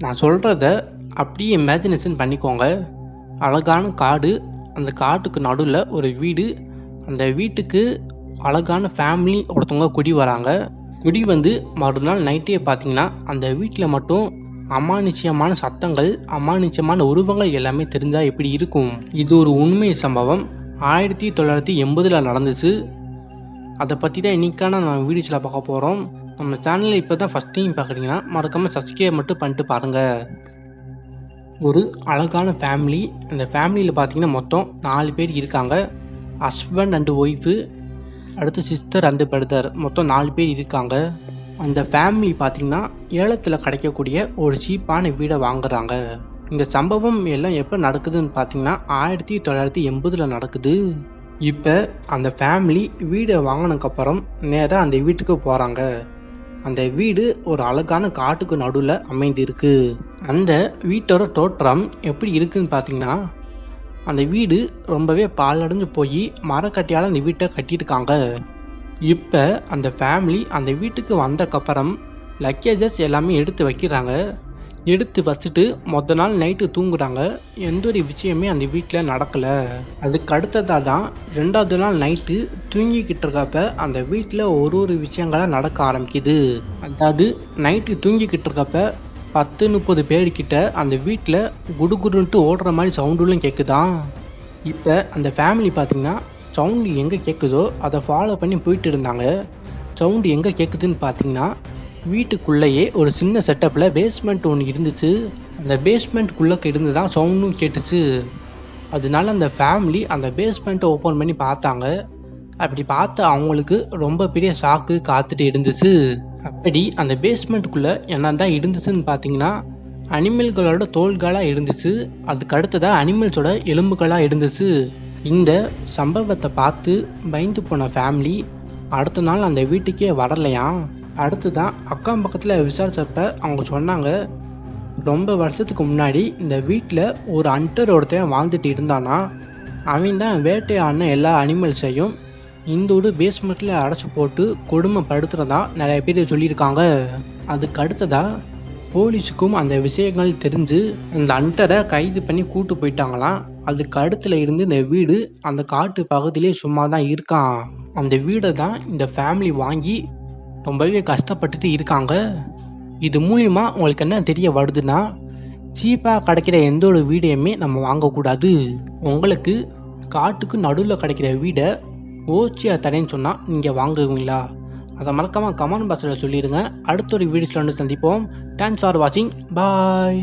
நான் சொல்கிறத அப்படியே இமேஜினேஷன் பண்ணிக்கோங்க. அழகான காடு, அந்த காட்டுக்கு நடுவில் ஒரு வீடு, அந்த வீட்டுக்கு அழகான ஃபேமிலி ஒருத்தவங்க குடி வராங்க. குடி வந்து மறுநாள் நைட்டே பார்த்தீங்கன்னா அந்த வீட்டில் மட்டும் அமானுஷ்யமான சத்தங்கள், அமானுஷ்யமான உருவங்கள் எல்லாமே தெரிஞ்சால் எப்படி இருக்கும்? இது ஒரு உண்மை சம்பவம். 1980 நடந்துச்சு. அதை பற்றி தான் இன்றைக்கான நான் வீடியோஸில் பார்க்க போகிறோம். நம்ம சேனலில் இப்போ தான் ஃபஸ்ட் டைம் பார்க்குறீங்கன்னா மறக்காமல் சப்ஸ்கிரைப் மட்டும் பண்ணிட்டு பாருங்கள். ஒரு அழகான ஃபேமிலி. அந்த ஃபேமிலியில் பார்த்தீங்கன்னா மொத்தம் 4 பேர் இருக்காங்க. ஹஸ்பண்ட் அண்டு ஒய்ஃபு, அடுத்து சிஸ்டர் அண்டு பிரதர், மொத்தம் 4 பேர் இருக்காங்க. அந்த ஃபேமிலி பார்த்திங்கன்னா ஏலத்தில் கிடைக்கக்கூடிய ஒரு சீப்பான வீடை வாங்குறாங்க. இந்த சம்பவம் எல்லாம் எப்போ நடக்குதுன்னு பார்த்தீங்கன்னா 1980 நடக்குது. இப்போ அந்த ஃபேமிலி வீடை வாங்கினதுக்கப்புறம் நேராக அந்த வீட்டுக்கு போகிறாங்க. அந்த வீடு ஒரு அழகான காட்டுக்கு நடுவில் அமைந்திருக்கு. அந்த வீட்டோட தோற்றம் எப்படி இருக்குதுன்னு பார்த்தீங்கன்னா, அந்த வீடு ரொம்பவே பாழடைஞ்சு போய் மரக்கட்டையால் அந்த வீட்டை கட்டியிருக்காங்க. இப்போ அந்த ஃபேமிலி அந்த வீட்டுக்கு வந்தக்கப்புறம் லக்கேஜஸ் எல்லாமே எடுத்து வைக்கிறாங்க. எடுத்து வச்சுட்டு மொதல் நாள் நைட்டு தூங்குறாங்க. எந்த ஒரு விஷயமே அந்த வீட்டில் நடக்கலை. அதுக்கு அடுத்ததாக தான் 2வது நாள் நைட்டு தூங்கிக்கிட்டு இருக்கப்ப அந்த வீட்டில் ஒரு விஷயங்களாக நடக்க ஆரம்பிக்குது. அதாவது நைட்டு தூங்கிக்கிட்டு இருக்கப்ப 10-30 பேர்கிட்ட அந்த வீட்டில் குடுகுடுன்ட்டு ஓடுற மாதிரி சவுண்டுலாம் கேட்குதான். இப்போ அந்த ஃபேமிலி பார்த்திங்கன்னா சவுண்டு எங்கே கேட்குதோ அதை ஃபாலோ பண்ணி போயிட்டு இருந்தாங்க. சவுண்டு எங்கே கேட்குதுன்னு பார்த்தீங்கன்னா, வீட்டுக்குள்ளேயே ஒரு சின்ன செட்டப்பில் பேஸ்மெண்ட் ஒன்று இருந்துச்சு. அந்த பேஸ்மெண்ட்டுக்குள்ளே இருந்து தான் சவுண்டும் கேட்டுச்சு. அதனால அந்த ஃபேமிலி அந்த பேஸ்மெண்ட்டை ஓப்பன் பண்ணி பார்த்தாங்க. அப்படி பார்த்து அவங்களுக்கு ரொம்ப பெரிய ஷாக்கு காத்துட்டு இருந்துச்சு. அப்படி அந்த பேஸ்மெண்ட்டுக்குள்ளே என்ன தான் இருந்துச்சுன்னு பார்த்தீங்கன்னா, அனிமல்களோட தோள்களாக இருந்துச்சு. அதுக்கு அடுத்ததாக அனிமல்ஸோட எலும்புகளாக இருந்துச்சு. இந்த சம்பவத்தை பார்த்து பயந்து போன ஃபேமிலி அடுத்த நாள் அந்த வீட்டுக்கே வரலையாம். அடுத்து தான் அக்கம் பக்கத்தில் விசாரித்தப்ப அவங்க சொன்னாங்க, ரொம்ப வருஷத்துக்கு முன்னாடி இந்த வீட்டில் ஒரு ஹண்டர் ஒருத்தன் வாழ்ந்துட்டு இருந்தானா. அவன் தான் வேட்டையாடின எல்லா அனிமல்ஸையும் இந்த ஒரு பேஸ்மெண்ட்டில் அடைச்சி போட்டு கொடுமைப்படுத்துகிறதா நிறைய பேர் சொல்லியிருக்காங்க. அதுக்கு அடுத்ததாக போலீஸுக்கும் அந்த விஷயங்கள் தெரிஞ்சு அந்த ஹண்டரை கைது பண்ணி கூட்டு போயிட்டாங்களாம். அதுக்கு அடுத்துல இருந்து இந்த வீடு அந்த காட்டு பகுதியிலே சும்மா தான் இருக்கான். அந்த வீடை தான் இந்த ஃபேமிலி வாங்கி ரொம்பவே கஷ்டப்பட்டுட்டு இருக்காங்க. இது மூலிமா உங்களுக்கு என்ன தெரிய வருதுன்னா, சீப்பாக கிடைக்கிற எந்த ஒரு வீடையுமே நம்ம வாங்கக்கூடாது. உங்களுக்கு காட்டுக்கு நடுவில் கிடைக்கிற வீடை ஓச்சியாக தரேன்னு சொன்னால் நீங்கள் வாங்குவீங்களா? அதை மறக்காமல் கமெண்ட் பாக்ஸில் சொல்லிடுங்க. அடுத்த ஒரு வீடியோஸில் வந்து சந்திப்போம். தேங்க்ஸ் ஃபார் வாட்சிங். பாய்.